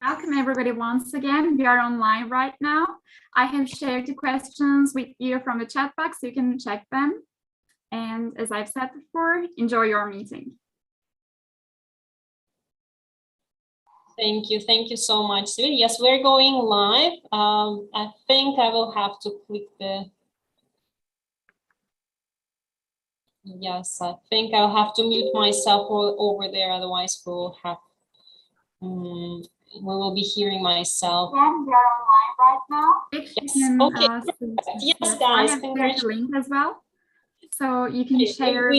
Welcome everybody once again. We are online right now. I have shared the questions with you from the chat box, so you can check them. And as I've said before, enjoy your meeting. Thank you so much, Sylvia. Yes, we're going live. I think I will have to click the... Yes, I think I'll have to mute myself over there, otherwise we'll have... we will be hearing myself. And we are online right now. Yes, okay. Yes, guys, I have shared the link as well, so you can share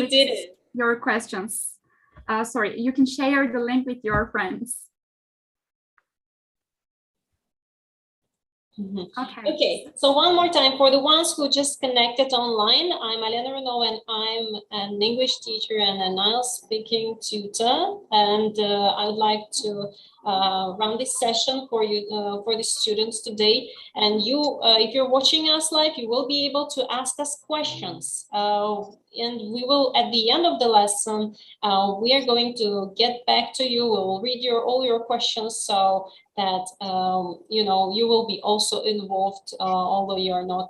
your questions. Sorry, you can share the link with your friends. Okay, so one more time for the ones who just connected online, I'm Alena Renault and I'm an English teacher and an IELTS speaking tutor, and I would like to run this session for you, for the students today. And you, if you're watching us live, you will be able to ask us questions, and we will, at the end of the lesson, we are going to get back to you. We will read all your questions, so that you know, you will be also involved, although you are not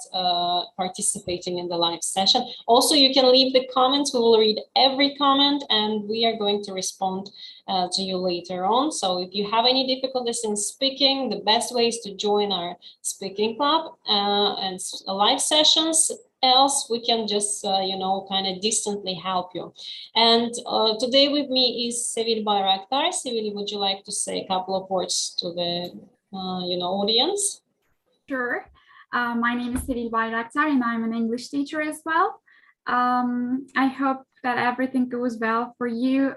participating in the live session. Also, you can leave the comments. We will read every comment and we are going to respond to you later on. So if you have any difficulties in speaking, the best way is to join our speaking club and live sessions. Else we can just you know, kind of distantly help you. And today with me is Sevil Bayraktar. Sevil, would you like to say a couple of words to the you know, audience? Sure. My name is Sevil Bayraktar and I'm an English teacher as well. I hope that everything goes well for you,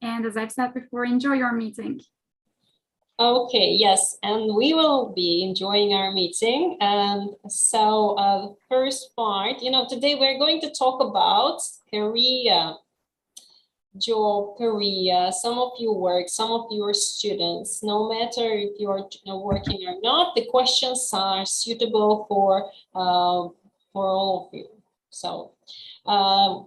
and as I've said before, enjoy your meeting. Okay, yes, and we will be enjoying our meeting. And so the first part, you know, today we're going to talk about career, job, career. Some of you work, some of you are students. No matter if you're working or not, the questions are suitable for all of you. So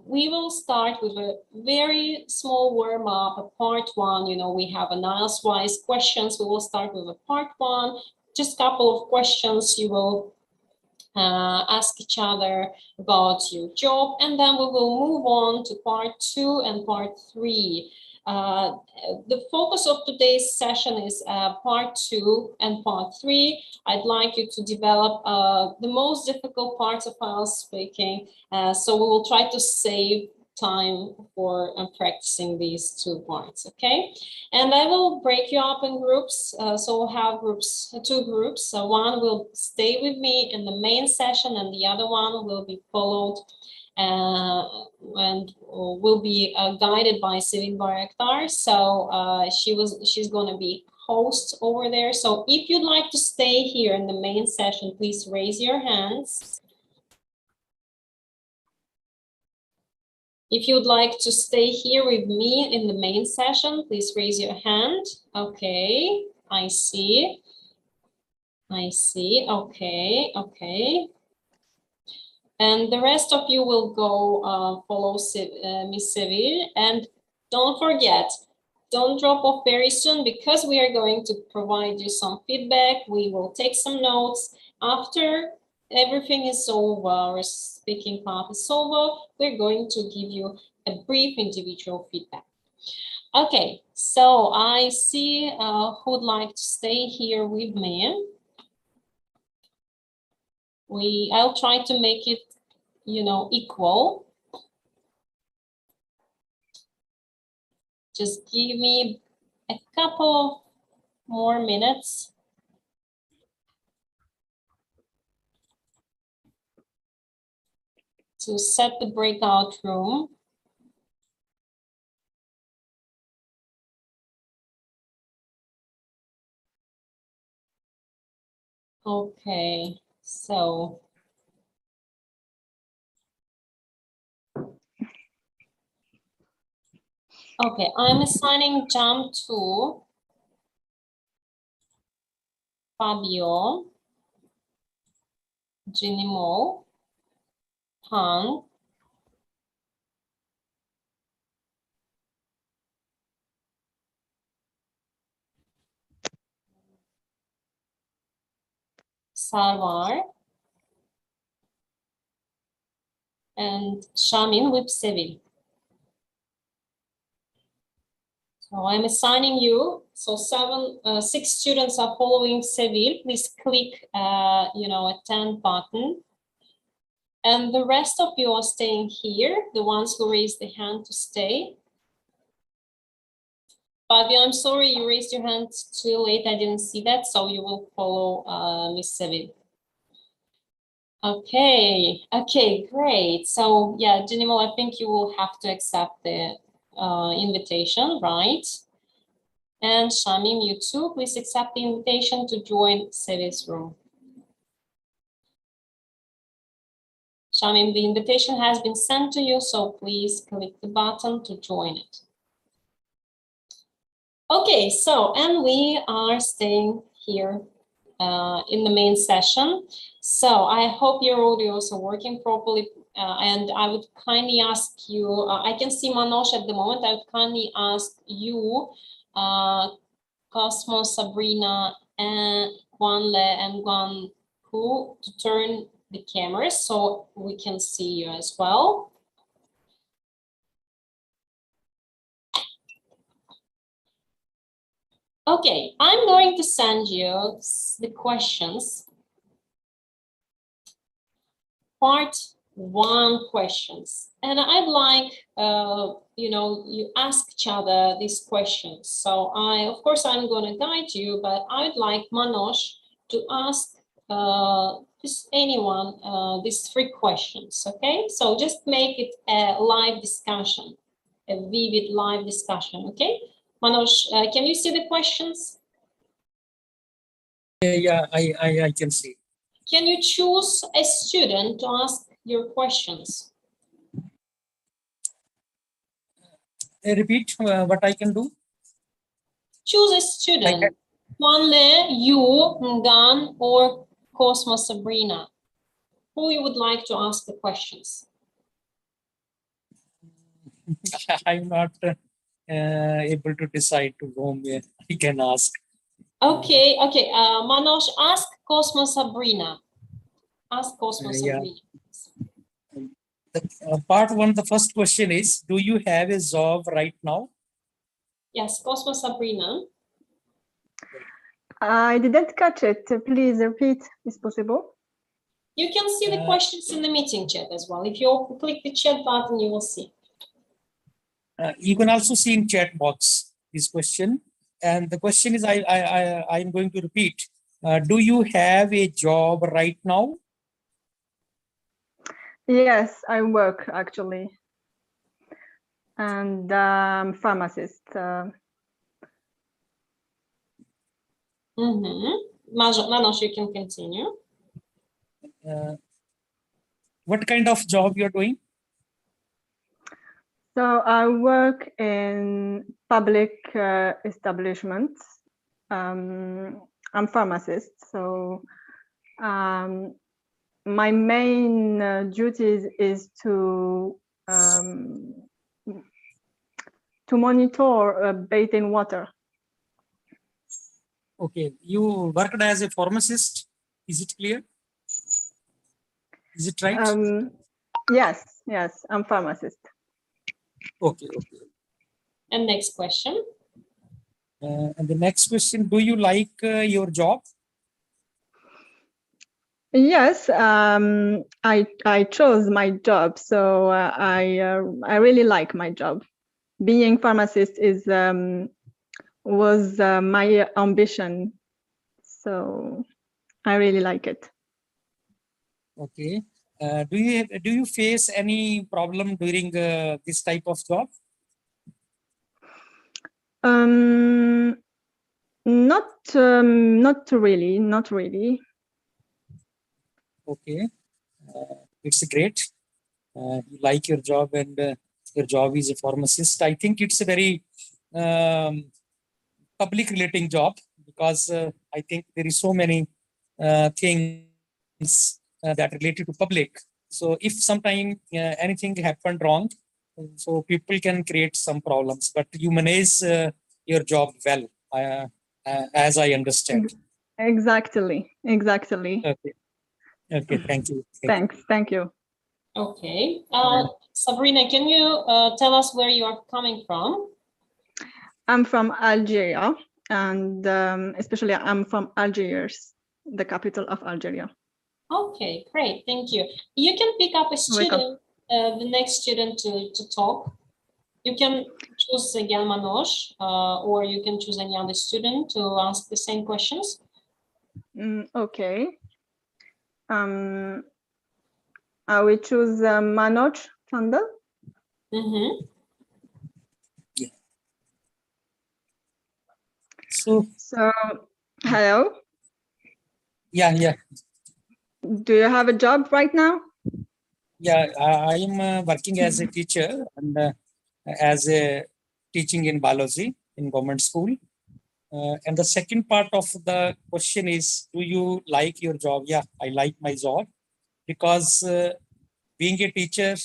we will start with a very small warm-up, a part one. You know, we have an IELTS-wise questions. We will start with a part one, just a couple of questions you will ask each other about your job, and then we will move on to part two and part three. The focus of today's session is part two and part three. I'd like you to develop the most difficult parts of IELTS speaking. So we will try to save time for practicing these two parts, okay? And I will break you up in groups. So we'll have two groups. So one will stay with me in the main session and the other one will be followed and will be guided by Sevil Bayraktar. So she's going to be host over there. So if you'd like to stay here in the main session, please raise your hands. If you would like to stay here with me in the main session, please raise your hand. Okay, I see. Okay. And the rest of you will go follow Miss Sevil. And don't forget, don't drop off very soon, because we are going to provide you some feedback. We will take some notes. After everything is over, our speaking part is over, we're going to give you a brief individual feedback. Okay, so I see who would like to stay here with me. I'll try to make it, you know, equal. Just give me a couple more minutes. To set the breakout room. Okay, so. Okay, I'm assigning jump to Fabio, Ginimo, Han, Sarwar, and Shamin with Sevil. So I'm assigning you. So 6 students are following Sevil. Please click, attend button. And the rest of you are staying here, the ones who raised the hand to stay. Fabio, I'm sorry, you raised your hand too late. I didn't see that, so you will follow Miss Sevil. Okay, great. So yeah, Janimel, I think you will have to accept the invitation, right? And Shamim, you too, please accept the invitation to join Sevil's room. Shamim, the invitation has been sent to you, so please click the button to join it. Okay, so, and we are staying here in the main session. So I hope your audios are working properly, and I would kindly ask you, I can see Manoj at the moment, I would kindly ask you, Cosmo, Sabrina, and Guanle and Guan Hu to turn the cameras so we can see you as well. Okay, I'm going to send you the questions. Part 1 questions. And I'd like, you ask each other these questions. So of course, I'm going to guide you, but I'd like Manoj to ask just anyone these 3 questions, okay? So just make it a live discussion, a vivid live discussion, okay? Manoj, can you see the questions? Yeah, I can see. Can you choose a student to ask your questions? Repeat what I can do. Choose a student. Juanle, you, Ngan, or Cosmo, Sabrina. Who you would like to ask the questions? I'm not able to decide to whom I can ask. Okay. Manoj, ask Cosmo, Sabrina. Ask Cosmo, Sabrina. Part 1, the first question is, do you have a job right now? Yes, Cosmo, Sabrina. I didn't catch it. Please repeat, is possible? You can see the questions in the meeting chat as well. If you click the chat button, you will see. You can also see in chat box this question. And the question is, I'm going to repeat. Do you have a job right now? Yes, I work actually. And pharmacist. Manoj, you can continue. What kind of job you're doing? So I work in public establishments. I'm pharmacist, so my main duties is to monitor bathing water. Okay, you worked as a pharmacist. Is it clear? Is it right? Yes, I'm pharmacist. Okay. And next question. And the next question, do you like your job? Yes, I chose my job, so I really like my job. Being pharmacist was my ambition, so I really like it. Okay. Do you face any problem during this type of job? Not really. Okay, it's great. You like your job, and your job is a pharmacist. I think it's a very public relating job, because I think there is so many things that related to public. So if sometime anything happened wrong, so people can create some problems, but you manage your job well, as I understand. Exactly. Exactly. Okay. Okay. Thank you. Thanks. Thank you. Okay. Sabrina, can you tell us where you are coming from? I'm from Algeria, and especially I'm from Algiers, the capital of Algeria. Okay, great. Thank you. You can pick up a student, the next student to talk. You can choose Manoj, or you can choose any other student to ask the same questions. Okay. I will choose Manoj Tandal. Mm-hmm. Yeah. So, hello. Yeah. Do you have a job right now? Yeah, I am working as a teacher and as a teaching in biology in government school. And the second part of the question is, do you like your job? Yeah, I like my job because being a teacher,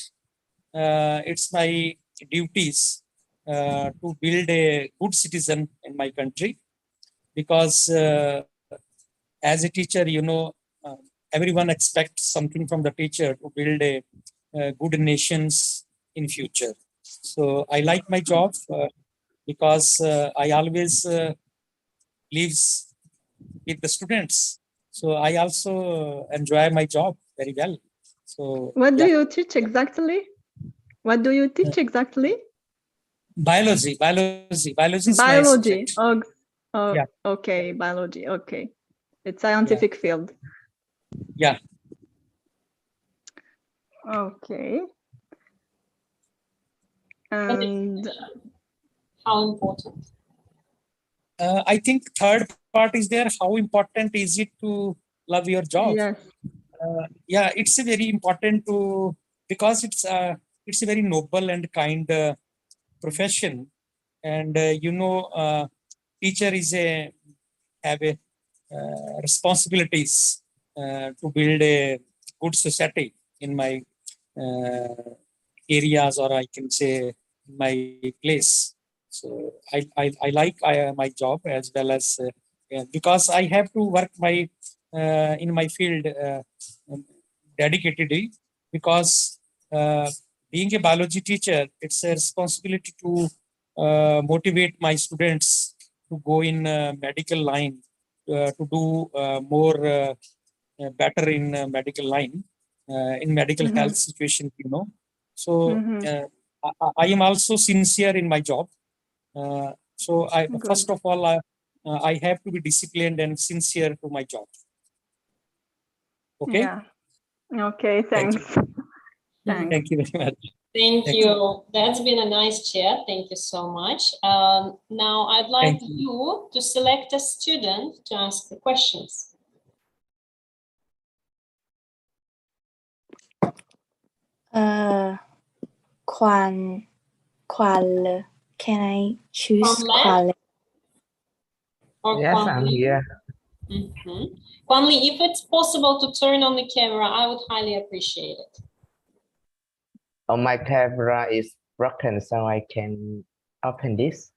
it's my duties to build a good citizen in my country. Because as a teacher, everyone expects something from the teacher to build a good nations in future. So I like my job because I always lives with the students. So I also enjoy my job very well. So what do yeah. you teach exactly? What do you teach exactly? Biology. Biology is my Biology. subject. Yeah. Okay, biology. Okay, it's scientific field. Yeah. Okay. And how important? I think third part is there. How important is it to love your job? Yes. Yeah, it's a very important to because it's a very noble and kind profession, and teacher is a have a responsibilities to build a good society in my areas, or I can say my place. So I like my job as well as because I have to work my in my field dedicatedly, because being a biology teacher, it's a responsibility to motivate my students to go in medical line, to do more better in medical line, in medical health situation, So I am also sincere in my job. So first of all, I have to be disciplined and sincere to my job. Okay. Yeah. Okay. Thanks. Thanks. Thank you very much. Thank you. That's been a nice chat. Thank you so much. Now I'd like you to select a student to ask the questions. Can I choose Kwanle? Or yes, Kwanli? I'm here. Kwanli, if it's possible to turn on the camera, I would highly appreciate it. Oh, my camera is broken, so I can open this.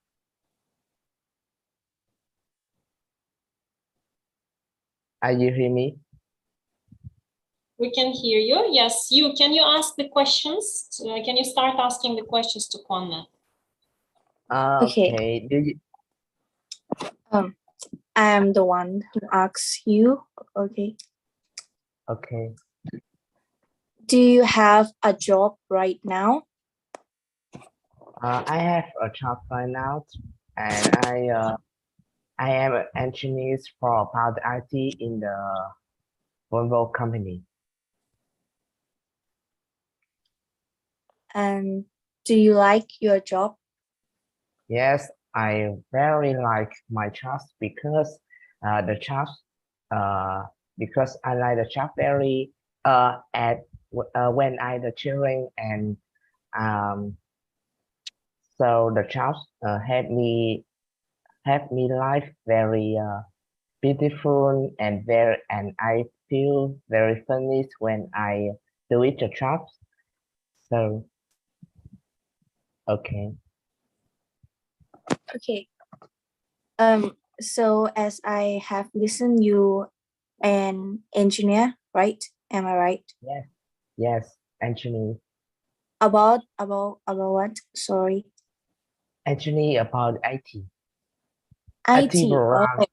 Are you hear me? We can hear you. Yes, you. Can you ask the questions? Can you start asking the questions to Kwanle? Okay. Do you... I am the one who asks you. Okay. Okay. Do you have a job right now? I have a job right now, and I am an engineer for Power IT in the Volvo company. And do you like your job? Yes, I very like my job because because I like the job very when I the children, and so the job help me life very beautiful and I feel very funny when I do it the job. So okay. Okay. So as I have listened, you an engineer, right? Am I right? Yes, yes, engineer. About what? Sorry. Engineer about IT. IT. program. Okay.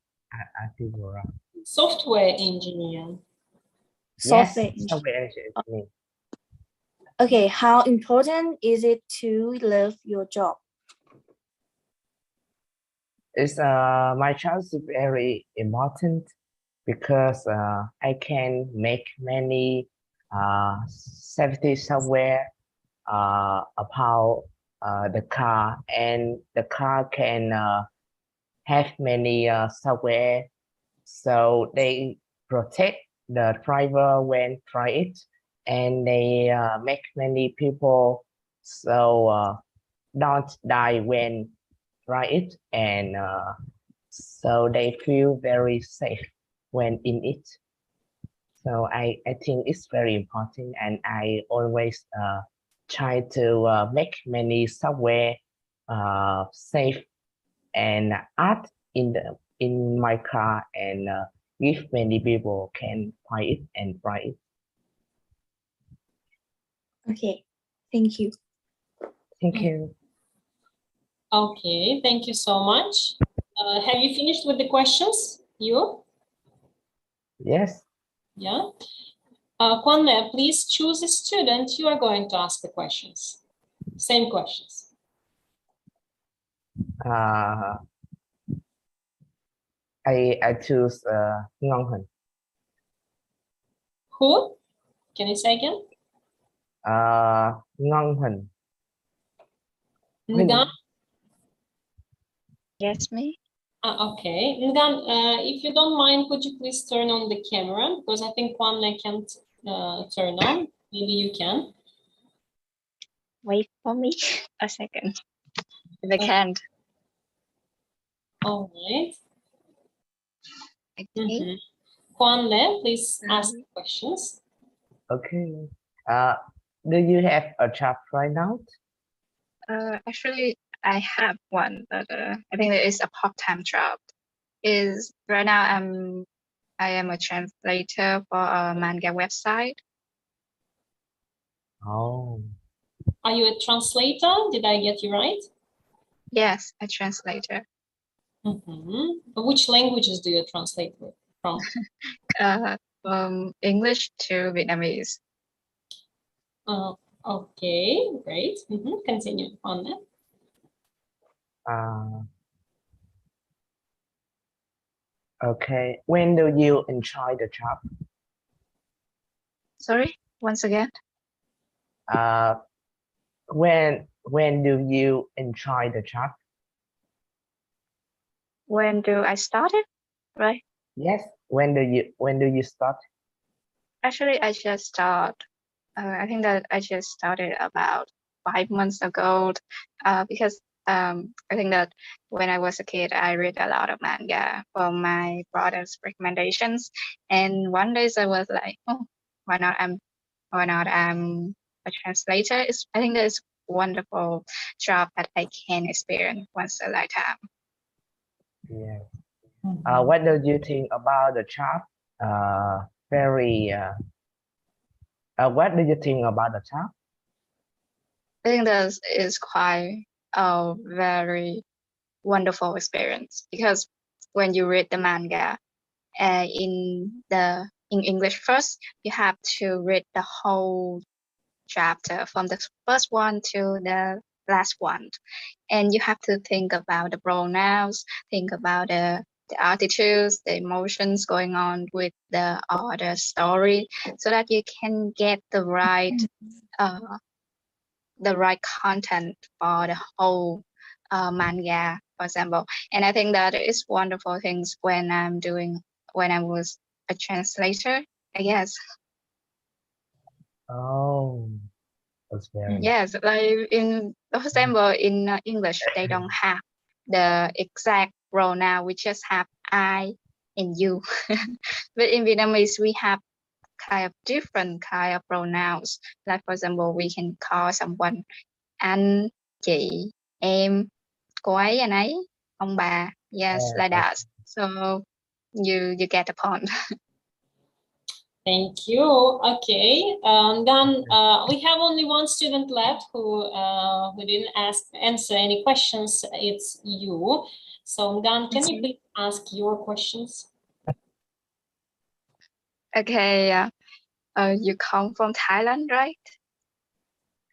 IT program. Software engineer. Yes, Software engineer. software engineer. Okay. How important is it to love your job? It's my job is very important because I can make many safety software about the car, and the car can have many software, so they protect the driver when try it, and they make many people so don't die when try it, and so they feel very safe when in it. So I think it's very important, and I always try to make many software safe and add in my car, and give many people can buy it and try it. Okay. Thank you. Thank you. Okay, thank you so much. Have you finished with the questions? You? Yes. Yeah. Kwanle, please choose a student you are going to ask the questions. Same questions. I choose Ngong Hình. Who? Can you say again? Ngong Hình. Ngan? Yes, me. Okay. Ngan, if you don't mind, could you please turn on the camera? Because I think Kwanle can't turn on. Maybe you can. Wait for me a second. If I can't. All right. Okay. Kwanle, please ask questions. Okay. Do you have a job right now? Actually, I have one, but I think it is a part-time job. Is right now I am a translator for a manga website. Oh. Are you a translator? Did I get you right? Yes, a translator. Which languages do you translate from? From English to Vietnamese. Okay, great. Continue on that. Okay. When do you enjoy the job? Sorry, once again. When do you enjoy the job? When do I start it? Right. Yes. When do you start? Actually, I just start. I think that I just started about 5 months ago. Because I think that when I was a kid, I read a lot of manga from my brother's recommendations, and one day I was like, oh, why not I'm a translator. I think that it's wonderful job that I can experience once a lifetime. Yeah. What do you think about the job? What do you think about the job? I think that is quite a very wonderful experience, because when you read the manga in English first, you have to read the whole chapter from the first one to the last one, and you have to think about the pronouns, think about the attitudes, the emotions going on with the other story, so that you can get the right content for the whole manga, for example. And I think that is wonderful things when I was a translator, I guess. Oh, that's very. Yes, like for example, in English, they don't have the exact pronoun. We just have I and you. But in Vietnamese, we have kind of different kind of pronouns. Like for example, we can call someone anh, chị, em, cô ấy, anh ấy, ông bà. Yes, like that. So you get the point. Thank you. Okay, then we have only one student left who didn't answer any questions. It's you. So Dan, can you please ask your questions? Okay, you come from Thailand, right?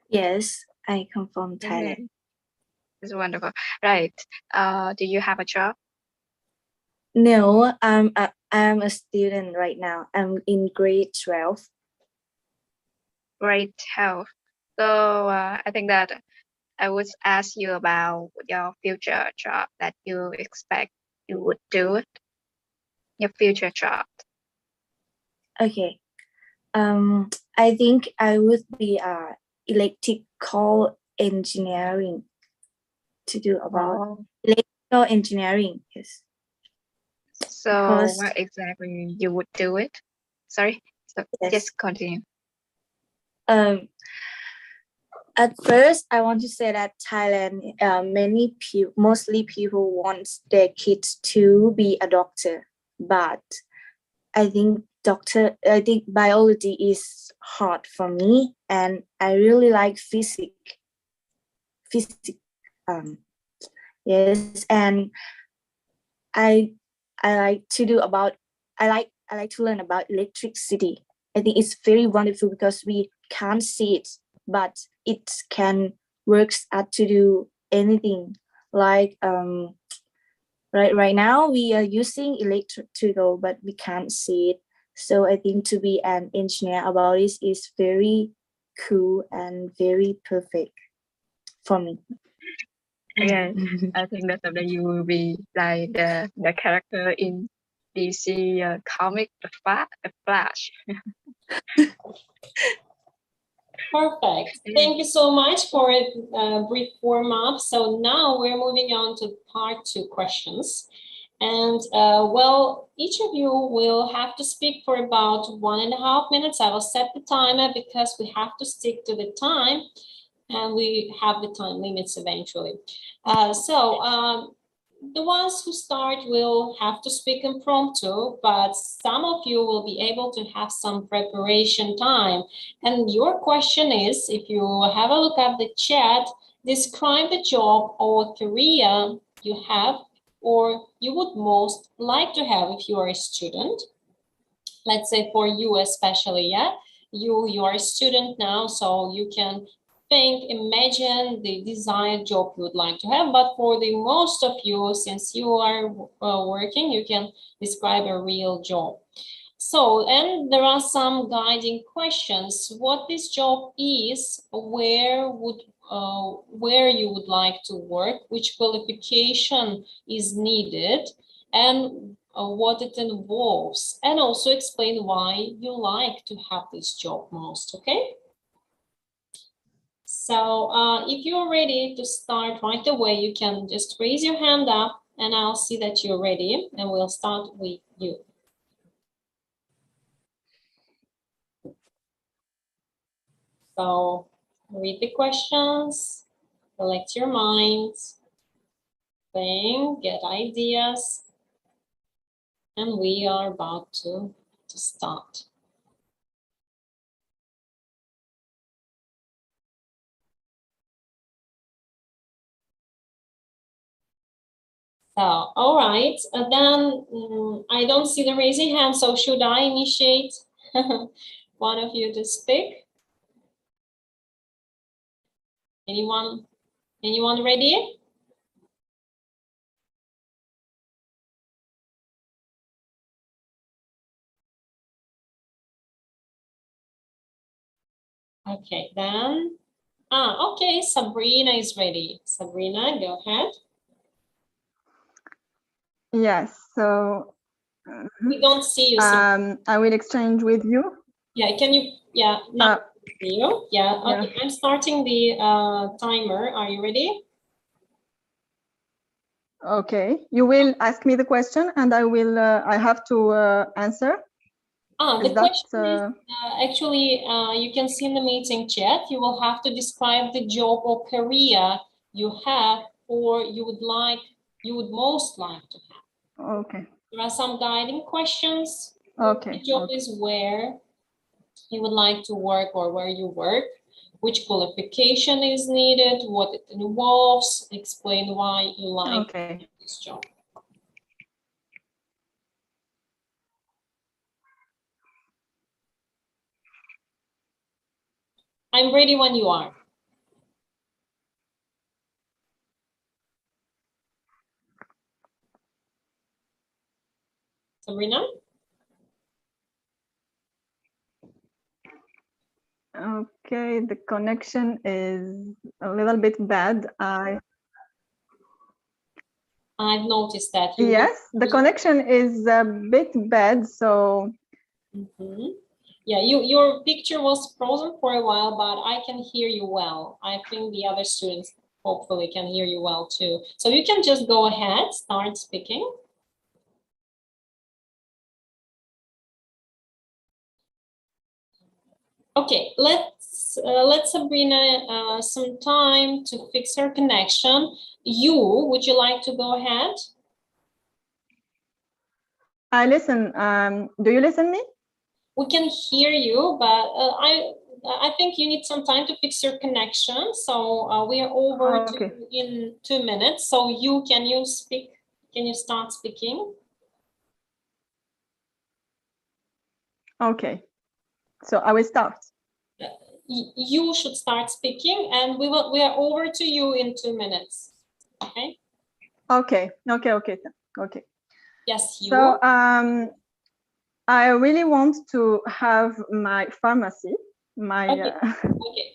Yes, I come from Thailand. It's wonderful. Right. Do you have a job? No, I'm a student right now. I'm in grade 12. Great health. So I think that I would ask you about your future job that you expect you would do it. Your future job. Okay. I think I would be electrical engineering to do about electrical engineering. Yes. So Because- what exactly you would do it? Sorry. So Yes. just continue. At first, I want to say that Thailand, mostly people want their kids to be a doctor, but I think biology is hard for me, and I really like physics. Yes, and I like to learn about electricity. I think it's very wonderful because we can't see it, but it can works to do anything. Like right now we are using electrical, but we can't see it. So I think to be an engineer about this is very cool and very perfect for me. Again, I think that someday you will be like the character in DC comic, the Flash. Perfect. Thank you so much for a brief warm-up. So now we're moving on to part 2 questions. And well, each of you will have to speak for about 1.5 minutes. I will set the timer because we have to stick to the time, and we have the time limits eventually. The ones who start will have to speak impromptu, but some of you will be able to have some preparation time. And your question is, if you have a look at the chat, describe the job or career you have or you would most like to have if you are a student. Let's say for you especially, yeah? You are a student now, so you can imagine the desired job you would like to have, but for the most of you, since you are working, you can describe a real job. So, and there are some guiding questions. What this job is, where you would like to work, which qualification is needed, and what it involves, and also explain why you like to have this job most, okay? So if you're ready to start right away, you can just raise your hand up and I'll see that you're ready, and we'll start with you. So read the questions, collect your minds, think, get ideas, and we are about to start. So, all right, then I don't see the raising hand, so should I initiate one of you to speak? Anyone ready? Okay, then. Okay, Sabrina is ready. Sabrina, go ahead. Yes, so We don't see you. I will exchange with you. Yeah, can you, yeah, not see you. Yeah, okay, yeah. I'm starting the timer. Are you ready? Okay, you will ask me the question and I will, I have to answer. The question is, actually, you can see in the meeting chat, you will have to describe the job or career you have or you would most like to have. Okay. There are some guiding questions. Okay. The job is where you would like to work or where you work, which qualification is needed, what it involves, explain why you like this job. I'm ready when you are. Sabrina? Okay, the connection is a little bit bad. I've noticed that. Yes, the connection is a bit bad, so. Yeah, your picture was frozen for a while, but I can hear you well. I think the other students hopefully can hear you well too. So you can just go ahead, start speaking. Okay, let's let Sabrina some time to fix her connection. Would you like to go ahead? I listen. Do you listen me? We can hear you, but I think you need some time to fix your connection. So we are over in 2 minutes. So can you speak? Can you start speaking? Okay. So I will start. You should start speaking, and we are over to you in 2 minutes. Okay. Okay. Yes, you. So I really want to have my pharmacy. Okay,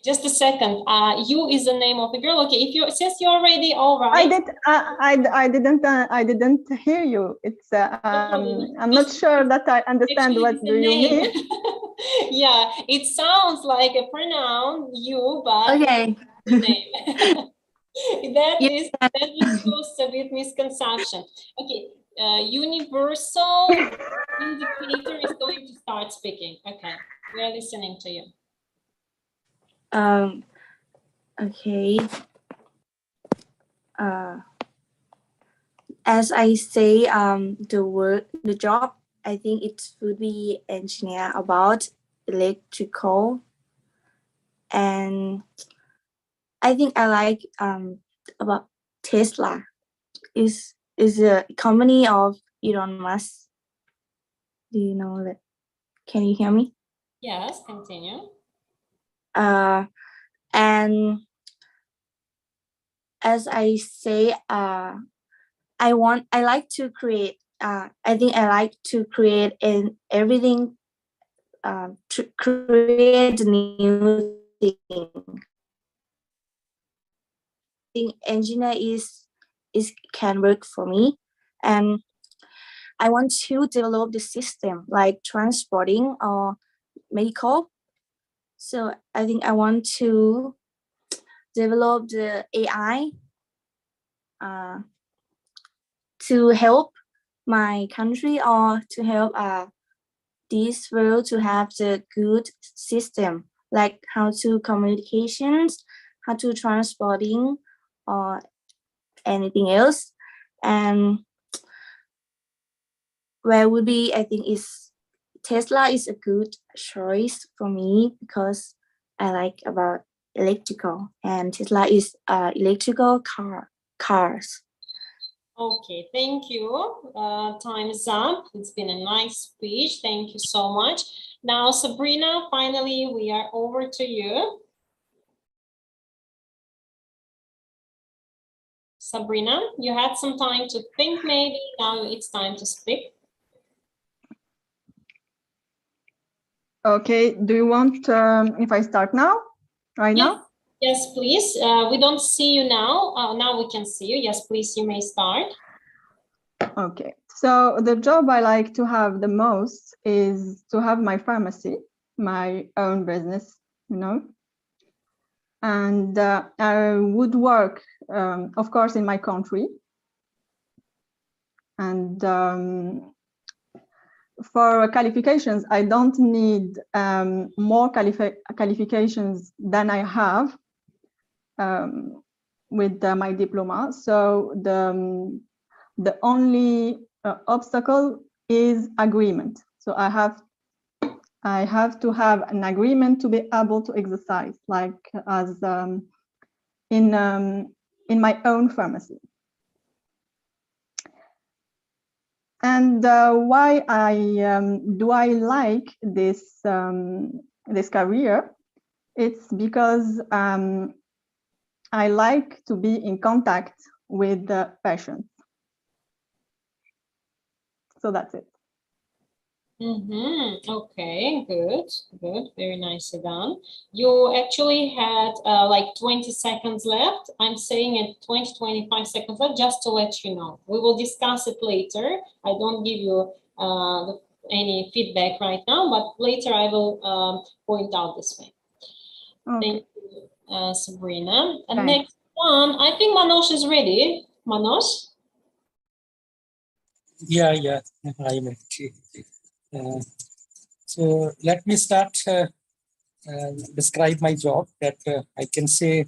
just a second. You is the name of the girl. Okay, if you since you're already all right. I didn't hear you. It's I'm not sure that I understand what do you mean. Yeah, it sounds like a pronoun you, but okay. The name. that shows a bit misconception. Okay, universal indicator is going to start speaking. Okay, we are listening to you. Okay. As I say, the job, I think it would be engineer about electrical, and I think I like about Tesla. Is a company of Elon Musk. Do you know that? Can you hear me? Yes, continue. And as I say, I like to create. I think I like to create in everything. To create new thing. I think engineer is can work for me, and I want to develop the system like transporting or medical. So I think I want to develop the AI to help my country or to help this world to have the good system, like how to communications, how to transporting or anything else. And where would be, I think is Tesla is a good choice for me because I like about electrical, and Tesla is electrical cars. Okay, thank you. Time is up. It's been a nice speech. Thank you so much. Now, Sabrina, finally, we are over to you. Sabrina, you had some time to think maybe. Now it's time to speak. Okay, do you want if I start now? Now? Yes, please. We don't see you now. Now we can see you. Yes, please, you may start. Okay, so the job I like to have the most is to have my pharmacy, my own business, you know. And I would work, of course, in my country. And for qualifications, I don't need more qualifications than I have with my diploma. So the only obstacle is agreement. So I have to have an agreement to be able to exercise, like as in my own pharmacy. And why do I like this this career? It's because I like to be in contact with the patients. So that's it. Okay, good, very nicely done. You actually had like 20 seconds left. I'm saying it 20-25 seconds left, just to let you know. We will discuss it later. I don't give you any feedback right now, but later I will point out this way. Okay. Thank you, Sabrina. And Thanks. next one, I think Manoj is ready. Manoj? Yeah, I'm actually. So let me start describe my job. That I can say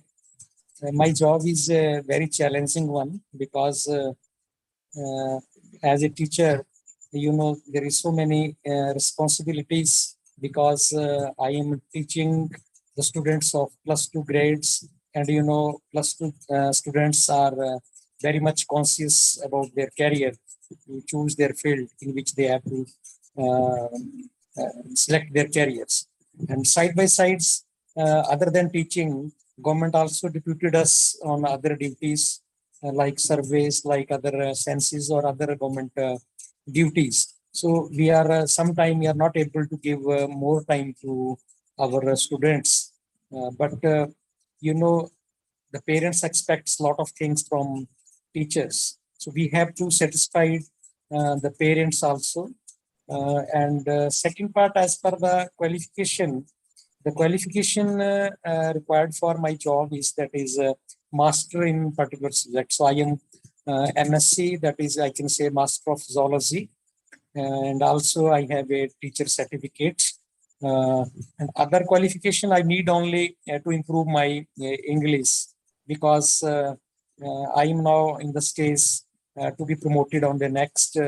my job is a very challenging one, because as a teacher, you know, there is so many responsibilities, because I am teaching the students of +2 grades, and you know, +2 students are very much conscious about their career, to choose their field in which they have to select their careers. And side by sides, other than teaching, government also deputed us on other duties, like surveys, like other census or other government duties. So we are sometime we are not able to give more time to our students, but you know, the parents expects a lot of things from teachers. So we have to satisfy the parents also. And second part, as per the qualification required for my job is that is master in particular subject. So I am MSc, that is I can say Master of Zoology, and also I have a teacher certificate. And other qualification I need only to improve my English, because I am now in the stage to be promoted on the next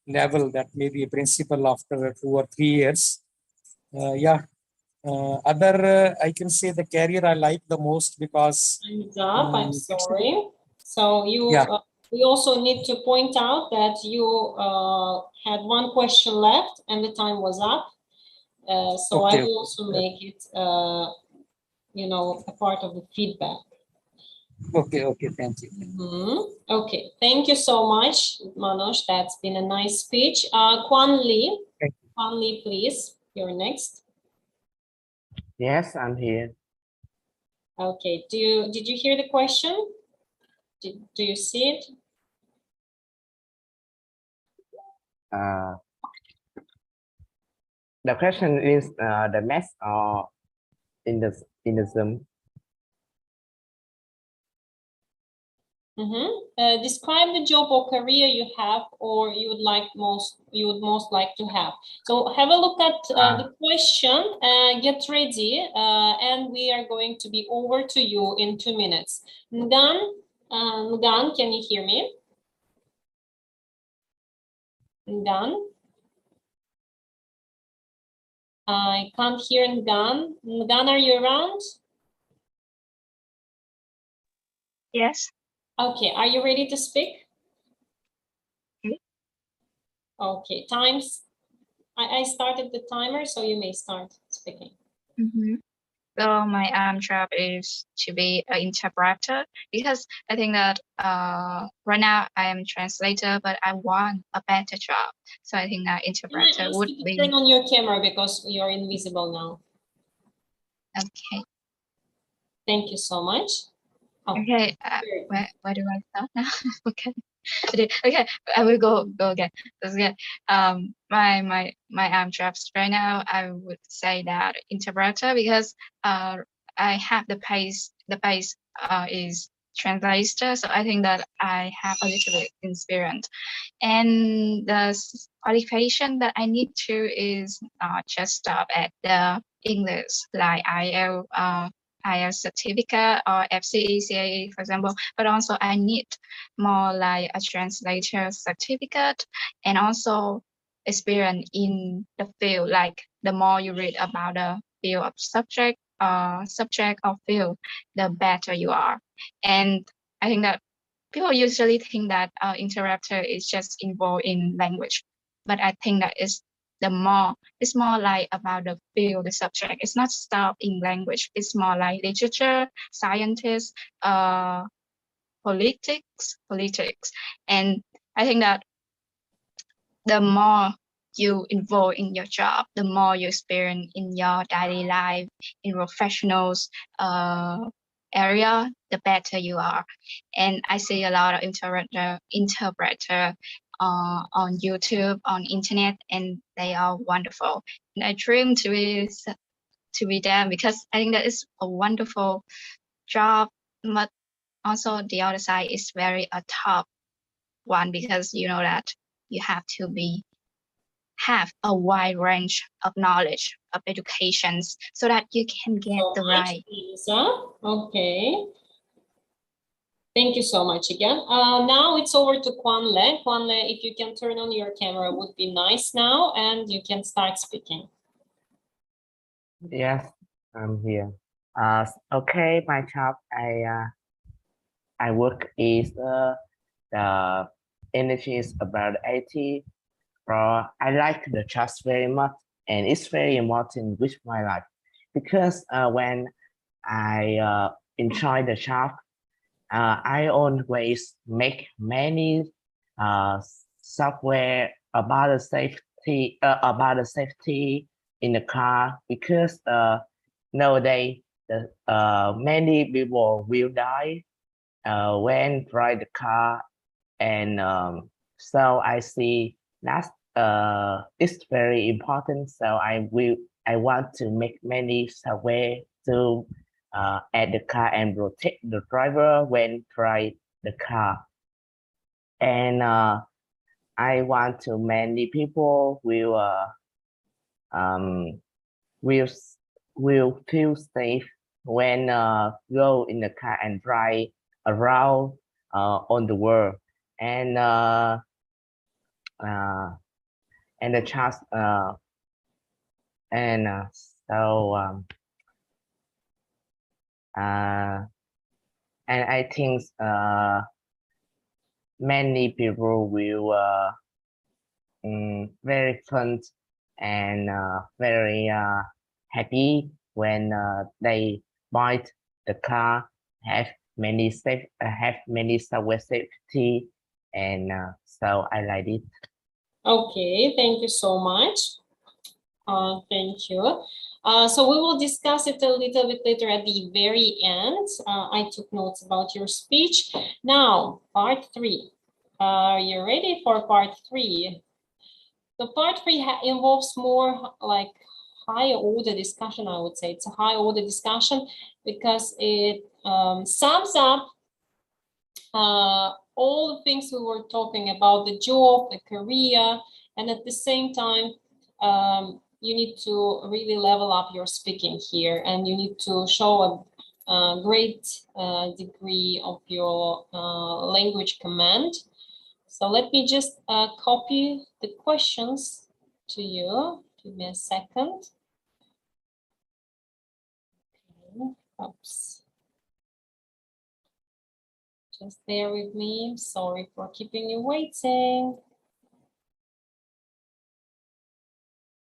level, that may be a principal after 2 or 3 years. Other I can say the career I like the most, because Time's up. I'm sorry. So you, we also need to point out that you had one question left and the time was up. So okay. I will also make it, you know, a part of the feedback. Okay, thank you. Okay, thank you so much, Manoj. That's been a nice speech. Kwan Lee, please, you're next. Yes, I'm here. Okay, did you hear the question? Do you see it? The question is the math or in the Zoom. Describe the job or career you have, or you would most like to have. So have a look at the question, get ready, and we are going to be over to you in 2 minutes. Ngan, can you hear me? Ngan? I can't hear Ngan. Ngan, are you around? Yes. Okay, are you ready to speak? Okay, times. I started the timer, so you may start speaking. So my job is to be an interpreter, because I think that right now I am a translator, but I want a better job. So I think that interpreter would be. Turn on your camera because you're invisible now. Okay. Thank you so much. Oh. Okay. Where do I start now? Okay. Okay, I will go again. That's good. My jobs right now, I would say that interpreter, because I have the base is translator, so I think that I have a little bit experience, and the qualification that I need to is just stop at the English, like IELTS certificate or FCE, CAE, for example, but also I need more like a translator certificate and also experience in the field. Like the more you read about the field of subject or field, the better you are. And I think that people usually think that interpreter is just involved in language, but I think that it's more like about the field, the subject. It's not stop in language. It's more like literature, scientists, politics. And I think that the more you involve in your job, the more you experience in your daily life, in professionals area, the better you are. And I see a lot of interpreter on YouTube, on internet, and they are wonderful. And I dream to be them because I think that is a wonderful job, but also the other side is very a tough one because you know that you have to have a wide range of knowledge of educations so that you can get So the much, right. Lisa. Okay. Thank you so much again. Now it's over to Kwanle. Kwanle, if you can turn on your camera, would be nice now, and you can start speaking. Yes, I'm here. Okay, my job, I work is the energy is about IT. I like the job very much, and it's very important with my life because when I enjoy the job, I always make many software about the safety in the car because nowadays many people will die when drive the car, and so I see that it's very important. So I want to make many software to at the car and protect the driver when drive the car. And I want to many people will feel safe when go in the car and drive around on the world. And the chance and I think many people will very fun and very happy when they buy the car, have many software safety, and so I like it. Okay, thank you so much. Thank you. So we will discuss it a little bit later at the very end. I took notes about your speech. Now, part 3. Are you ready for part 3? So part 3 involves more like higher order discussion, I would say. It's a high order discussion because it sums up all the things we were talking about, the job, the career, and at the same time, you need to really level up your speaking here, and you need to show a great degree of your language command. So let me just copy the questions to you. Give me a second. Okay. Oops. Just bear with me. Sorry for keeping you waiting.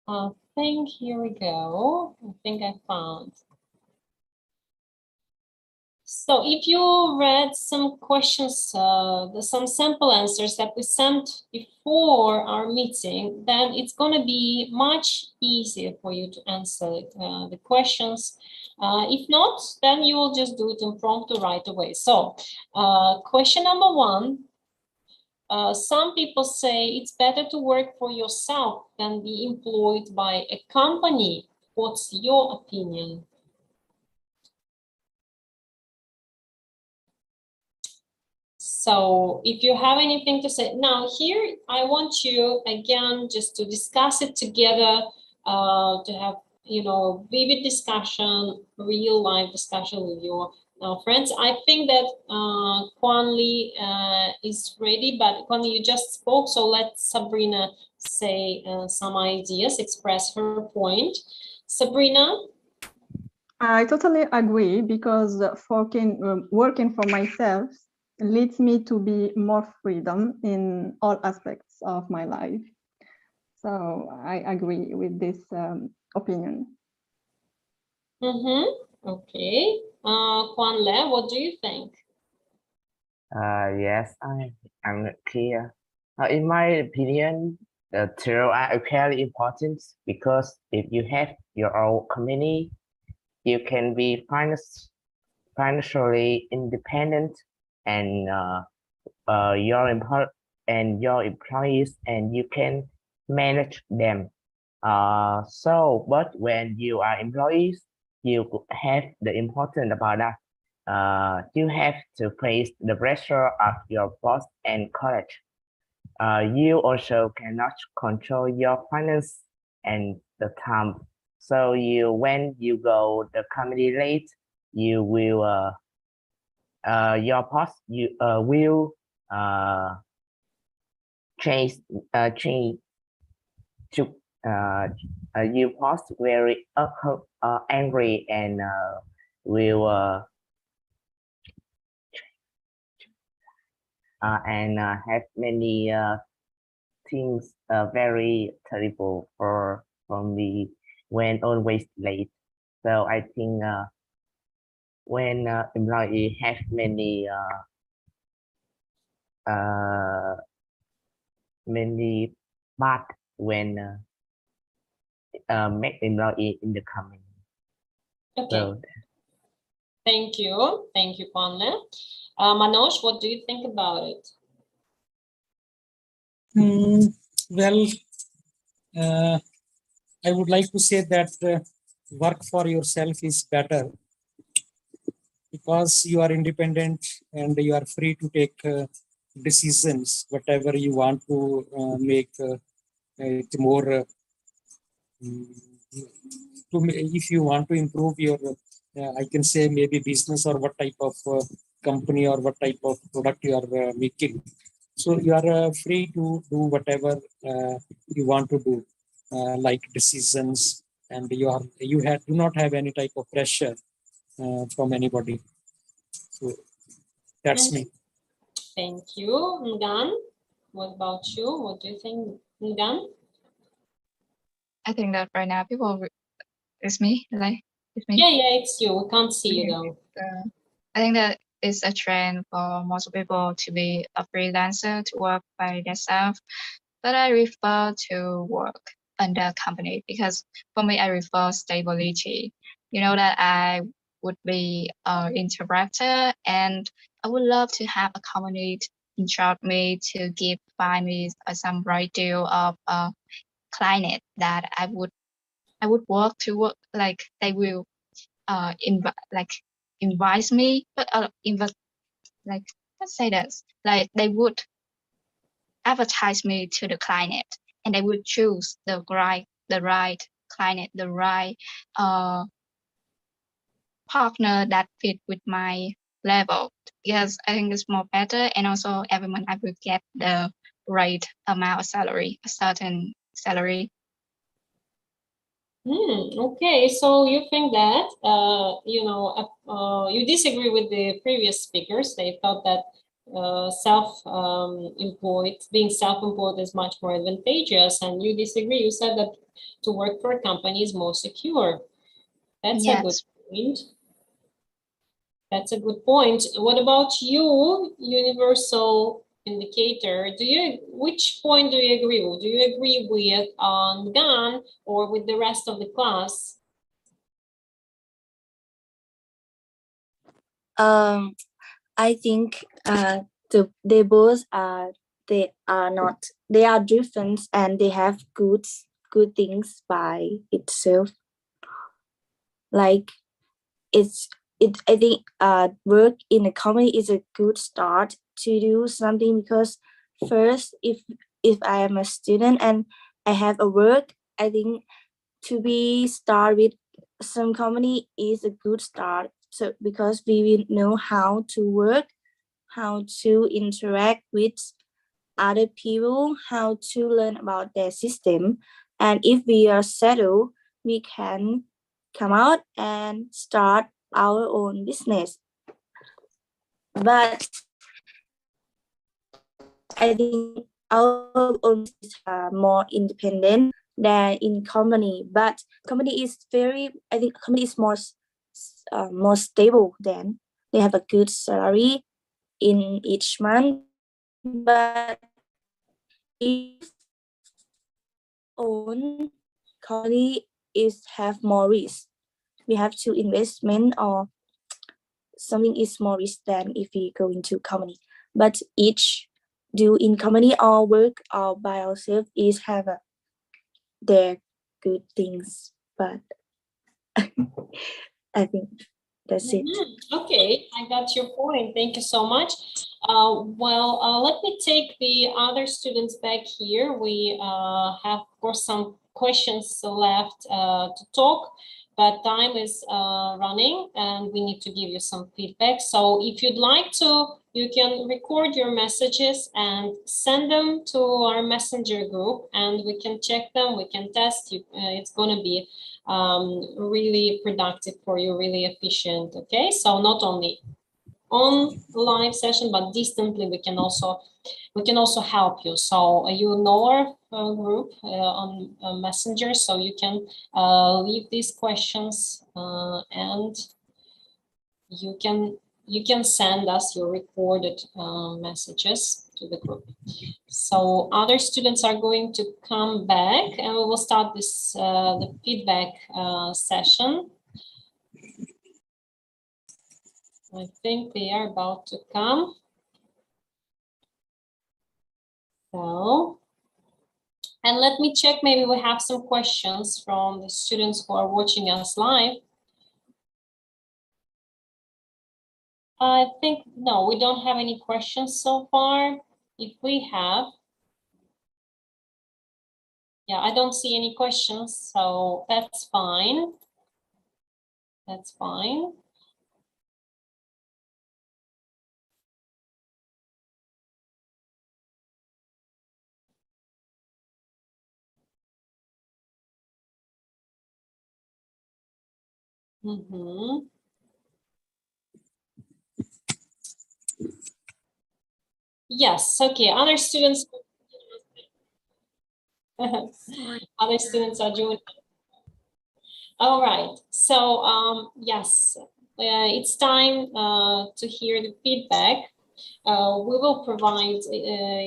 I think here we go. I think I found. So if you read some questions, some sample answers that we sent before our meeting, then it's going to be much easier for you to answer the questions. If not, then you will just do it impromptu right away. So question number 1. Some people say it's better to work for yourself than be employed by a company. What's your opinion? So if you have anything to say, now here I want you again just to discuss it together, to have vivid discussion, real life discussion with your friends. I think that Kwan Lee is ready, but Kwan Lee, you just spoke, so let Sabrina say some ideas, express her point. Sabrina? I totally agree, because working for myself leads me to be more freedom in all aspects of my life. So I agree with this opinion. Okay. Kwan Le, what do you think? Yes, I'm clear. In my opinion, the two are very important, because if you have your own company, you can be financially independent, and your employees, and you can manage them. But when you are employees, you have the important about that. You have to face the pressure of your boss and college. You also cannot control your finance and the time. So when you go the company late, you will your boss will change to you boss very angry, and will have many things very terrible for me when always late. So I think when employee have many bad when make employee in the company. Okay. So, thank you, Kwan Le. Manoj, what do you think about it? Well, I would like to say that work for yourself is better, because you are independent and you are free to take decisions, whatever you want to make it more. If you want to improve your, I can say maybe business, or what type of company or what type of product you are making. So you are free to do whatever you want to do, like decisions, and do not have any type of pressure from anybody. So that's me. Thank you. Ngan, what about you? What do you think, Ngan? I think that right now it's me, it's me. Yeah, it's you. We can't see you though. I think that it's a trend for most people to be a freelancer, to work by themselves. But I prefer to work under a company, because for me, I prefer stability. You know that I would be an interpreter, and I would love to have a company to instruct me to find me some right deal of a client that I would work to work, like they will invite me, but like, let's say this, like they would advertise me to the client, and they would choose the right client, the right partner that fit with my level. Because I think it's more better, and also every month I will get the right amount of salary, a certain salary. Okay, so you think that you disagree with the previous speakers. They thought that being self-employed is much more advantageous, and you disagree. You said that to work for a company is more secure. That's a good point. That's a good point. What about you, Universal Indicator? Which point do you agree with? Do you agree with Ngan or with the rest of the class? I think they both are different, and they have good things by itself. Like I think work in a company is a good start to do something, because first, if I am a student and I have a work, I think to be start with some company is a good start. So because we will know how to work, how to interact with other people, how to learn about their system. And if we are settled, we can come out and start our own business. But I think our own business are more independent than in company. But company is I think company is more stable than they have a good salary in each month. But if own company is have more risk, we have to investment or something is more risk than if we go into company. But each do in company or work or by ourselves is have their good things. But I think that's it. Okay, I got your point. Thank you so much. Let me take the other students back here. We have, of course, some questions left to talk, but time is running and we need to give you some feedback. So if you'd like to, you can record your messages and send them to our messenger group and we can check them, we can test you. It's going to be really productive for you, really efficient. Okay, so not only on live session, but distantly we can also help you. So you know our group on Messenger, so you can leave these questions and you can send us your recorded messages to the group. So other students are going to come back and we will start this the feedback session. I think they are about to come. So, and let me check, maybe we have some questions from the students who are watching us live. I think, no, we don't have any questions so far. If we have, yeah, I don't see any questions, so that's fine. That's fine. Mm-hmm. Yes, okay, other students. Other students are joining. All right, so yes, it's time to hear the feedback. We will provide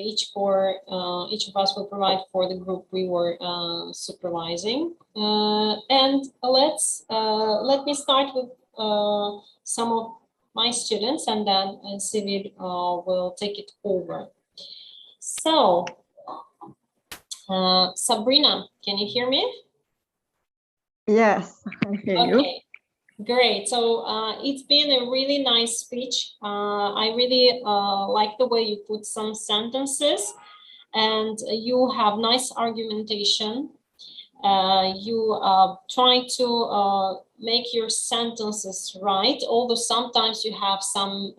each of us will provide for the group we were supervising, and let me start with some of my students, and then Sivid will take it over. So, Sabrina, can you hear me? Yes, I hear you. Okay, great. So it's been a really nice speech. I really like the way you put some sentences and you have nice argumentation. You try to make your sentences right, although sometimes you have some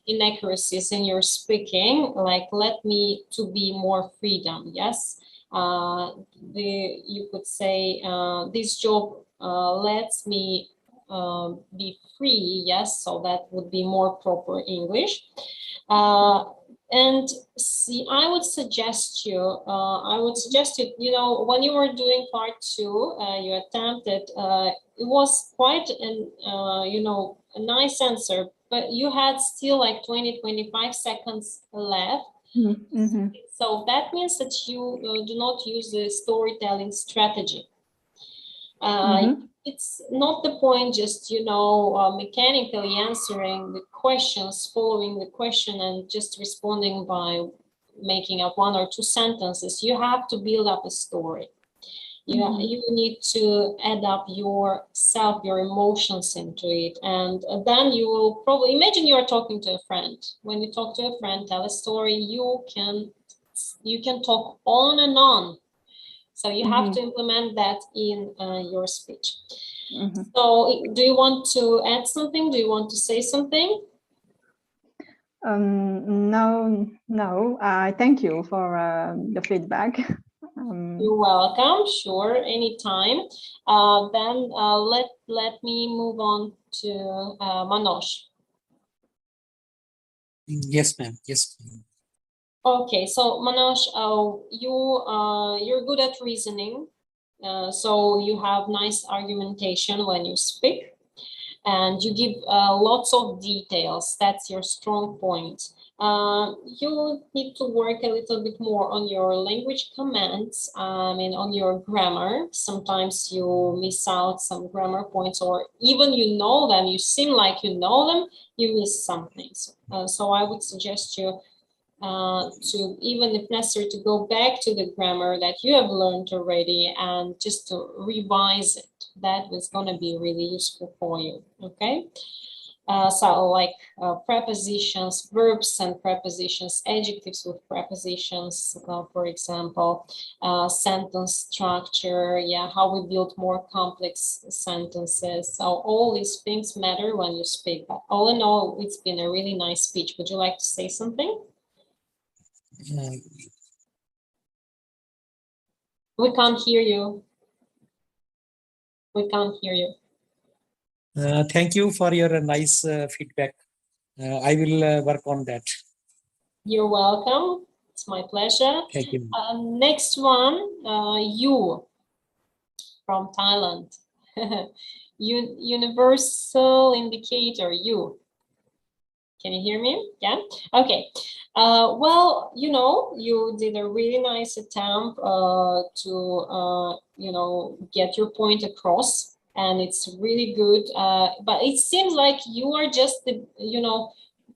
inaccuracies in your speaking, like let me to be more freedom, yes? You could say this job lets me be free, yes, so that would be more proper English. And see, I would suggest you, you know, when you were doing part 2, you attempted, it was quite an, you know, a nice answer, but you had still like 20-25 seconds left. Mm-hmm. So that means that you do not use the storytelling strategy. It's not the point just, you know, mechanically answering the questions, following the question and just responding by making up 1 or 2 sentences. You have to build up a story. You need to add up yourself, your emotions into it. And then you will probably, imagine you are talking to a friend. When you talk to a friend, tell a story, you can talk on and on. So you have to implement that in your speech. Mhm. So do you want to add something? Do you want to say something? No. Thank you for the feedback. You're welcome. Sure, anytime. Then let me move on to Manoj. Yes, ma'am. Yes, ma'am. Okay, so Manoj, you're good at reasoning. So you have nice argumentation when you speak, and you give lots of details. That's your strong point. You need to work a little bit more on your language commands, and on your grammar. Sometimes you miss out some grammar points, or even you know them, you seem like you know them, you miss some things. So I would suggest you to, even if necessary, to go back to the grammar that you have learned already and just to revise it. That is going to be really useful for you, okay? So like prepositions, verbs and prepositions, adjectives with prepositions, for example, sentence structure, yeah, how we build more complex sentences. So all these things matter when you speak. But all in all, it's been a really nice speech. Would you like to say something? We can't hear you. We can't hear you. Thank you for your nice feedback. I will work on that. You're welcome. It's my pleasure. Thank you. Next one, you from Thailand. Universal indicator, you. Can you hear me? Yeah. Okay. Well, you know, you did a really nice attempt to, you know, get your point across, and it's really good. But it seems like you are just, you know,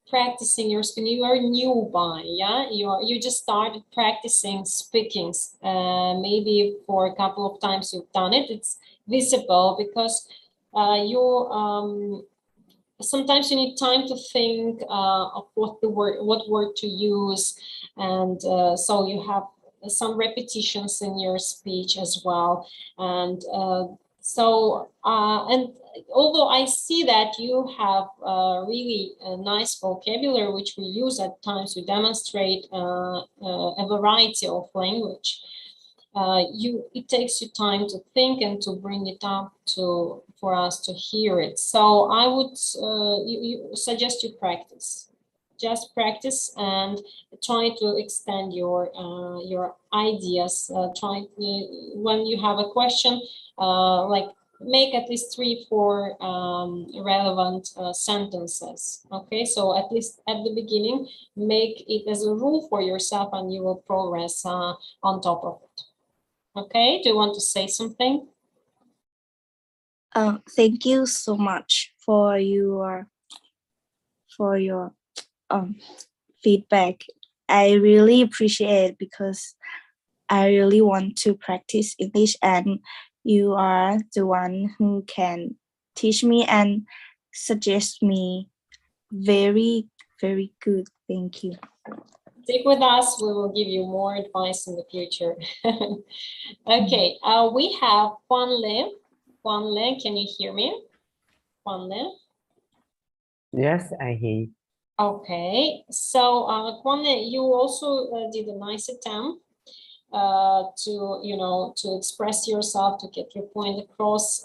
practicing your speaking. You are newbie, yeah. You just started practicing speaking. Maybe for a couple of times you've done it. It's visible because you. Sometimes you need time to think of what word to use, and so you have some repetitions in your speech as well. And and although I see that you have really a nice vocabulary, which we use at times to demonstrate a variety of language, it takes you time to think and to bring it up for us to hear it. So I would suggest you practice. Just practice and try to extend your ideas. When you have a question, like make at least 3-4 relevant sentences. Okay, so at least at the beginning, make it as a rule for yourself, and you will progress on top of it. Okay, do you want to say something? Thank you so much for your feedback. I really appreciate it because I really want to practice English, and you are the one who can teach me and suggest me very, very good. Thank you. Stick with us. We will give you more advice in the future. Okay, we have Juan Le. Juan Le, can you hear me? Juan Le? Yes, I hear. Okay, so Juan Le, you also did a nice attempt to express yourself, to get your point across,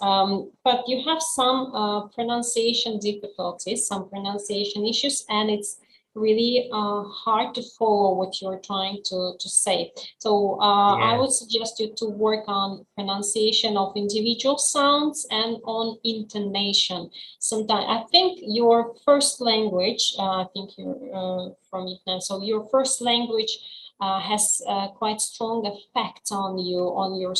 but you have some pronunciation difficulties, some pronunciation issues, and it's really hard to follow what you're trying to say. So I would suggest you to work on pronunciation of individual sounds and on intonation. Sometimes I think your first language, I think you're from Vietnam, so your first language has quite strong effect on you, on your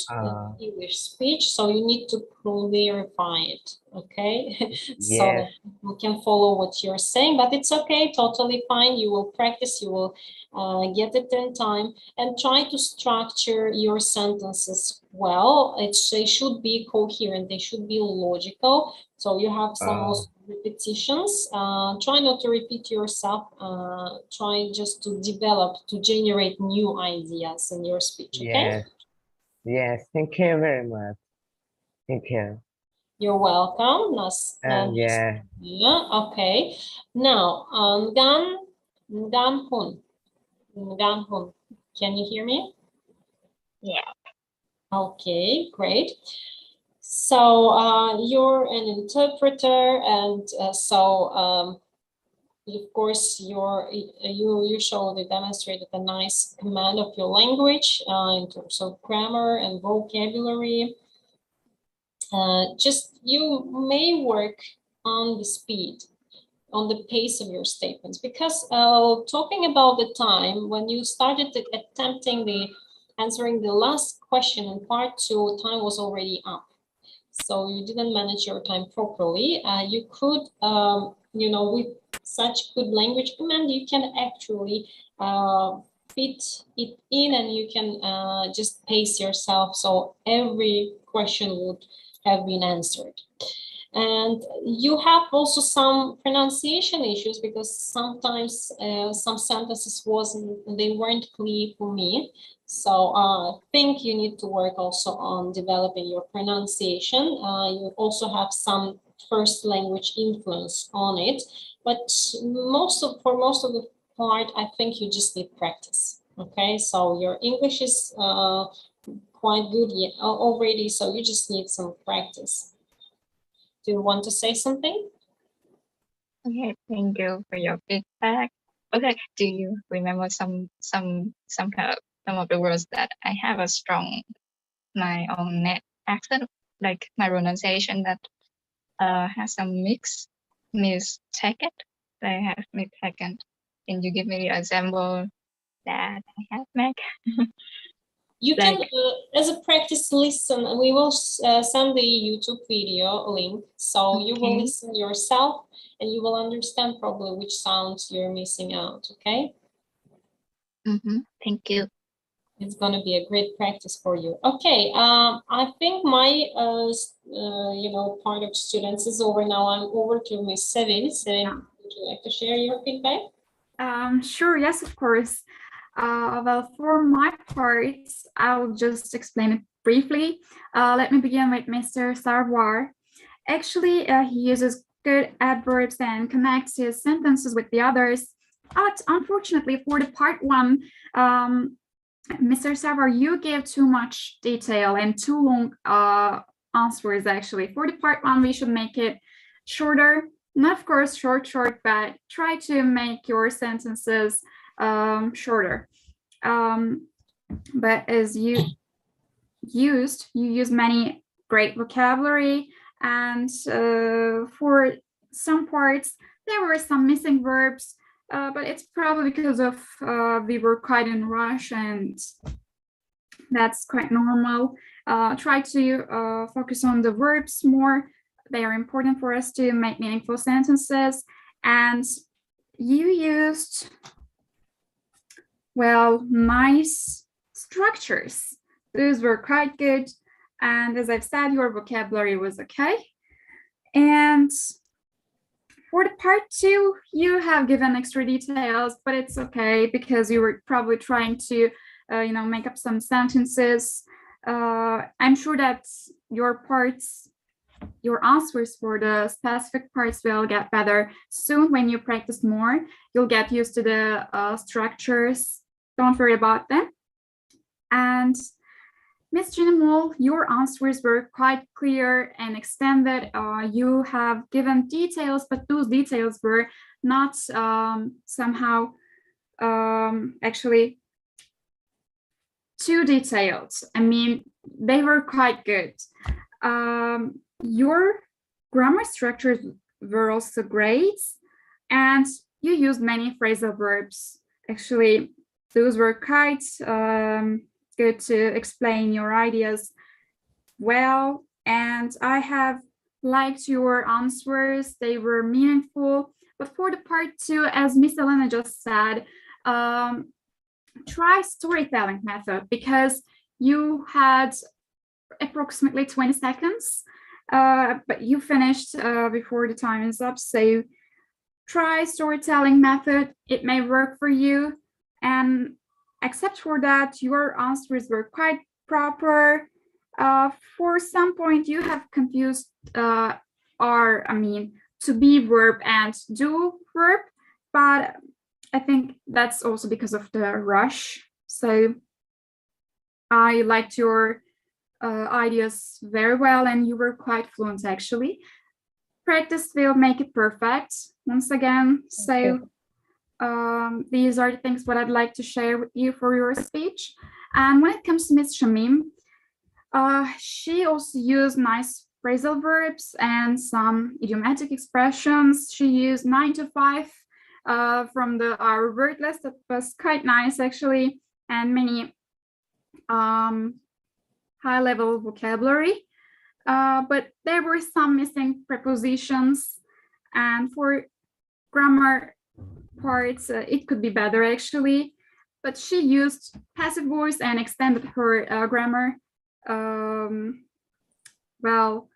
English speech, so you need to clarify it, okay? So that we can follow what you're saying, but it's okay, totally fine. You will practice, you will get it in time, and try to structure your sentences well. They should be coherent, they should be logical, so you have some also repetitions. Try not to repeat yourself. Try just to develop, to generate new ideas in your speech, okay? Yes, thank you very much. Thank you. You're welcome. Yeah. Yeah, okay. Now, Ngan Hun. Can you hear me? Yeah. Okay, great. So you're an interpreter, and of course you showed and demonstrated a nice command of your language in terms of grammar and vocabulary. Just you may work on the speed, on the pace of your statements, because talking about the time when you started attempting answering the last question in part 2, time was already up. So you didn't manage your time properly. You could, with such good language command, you can actually fit it in, and you can just pace yourself so every question would have been answered. And you have also some pronunciation issues, because sometimes some sentences weren't clear for me. So I think you need to work also on developing your pronunciation. You also have some first language influence on it, but for most of the part, I think you just need practice. Okay, so your English is quite good already, so you just need some practice. Do you want to say something? Okay, thank you for your feedback. Okay, do you remember some of the words that I have a strong my own net accent, like my pronunciation that has some mistaken? I have mistaken. Can you give me an example that I have made? You can, as a practice, listen. We will send the YouTube video link, so you will listen yourself, and you will understand probably which sounds you're missing out. Okay. Thank you. It's going to be a great practice for you. Okay. I think my part of students is over now. I'm over to Miss Sevin. Sevin, would you like to share your feedback? Sure. Yes, of course. Well, for my part, I'll just explain it briefly. Let me begin with Mr. Sarwar. Actually, he uses good adverbs and connects his sentences with the others. But unfortunately, for the part 1, Mr. Sarwar, you gave too much detail and too long answers, actually. For the part 1, we should make it shorter. Not, of course, short, but try to make your sentences shorter. But as you use many great vocabulary, and for some parts there were some missing verbs, but it's probably because of we were quite in rush, and that's quite normal. Try to focus on the verbs more. They are important for us to make meaningful sentences. And you used, well, nice structures. Those were quite good. And as I've said, your vocabulary was okay. And for the part 2, you have given extra details, but it's okay because you were probably trying to, make up some sentences. I'm sure that your answers for the specific parts will get better soon when you practice more. You'll get used to the structures. Don't worry about them. And Ms. Jinamol, your answers were quite clear and extended. You have given details, but those details were not somehow actually too detailed. I mean, they were quite good. Your grammar structures were also great, and you used many phrasal verbs. Actually, those were quite good to explain your ideas well, and I have liked your answers. They were meaningful. But for the part 2, as Miss Elena just said, try storytelling method, because you had approximately 20 seconds, but you finished before the time is up. So try storytelling method. It may work for you. And except for that, your answers were quite proper. For some point, you have confused to be verb and do verb, but I think that's also because of the rush. So I liked your ideas very well, and you were quite fluent actually. Practice will make it perfect once again. So these are the things what I'd like to share with you for your speech. And when it comes to Miss Shamim, she also used nice phrasal verbs and some idiomatic expressions. She used 9 to 5 from our word list. That was quite nice actually, and many high-level vocabulary. But there were some missing prepositions, and for grammar parts, it could be better actually. But she used passive voice and extended her grammar well.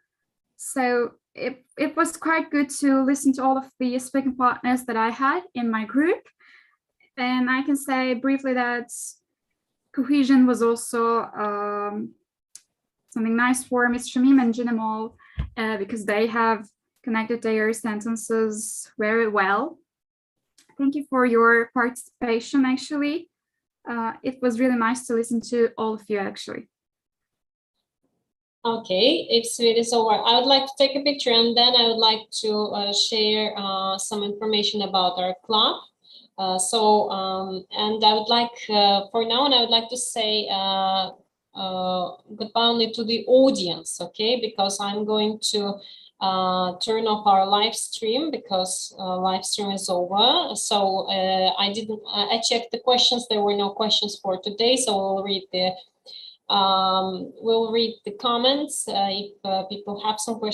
So it was quite good to listen to all of the speaking partners that I had in my group. And I can say briefly that cohesion was also something nice for Ms. Shamim and Jinamol because they have connected their sentences very well. Thank you for your participation, actually. It was really nice to listen to all of you, actually. Okay, if it is over, I would like to take a picture, and then I would like to share some information about our club. And I would like, for now, and I would like to say goodbye only to the audience, okay? Because I'm going to turn off our live stream because live stream is over. So I checked the questions. There were no questions for today, so we'll read the comments if people have some questions.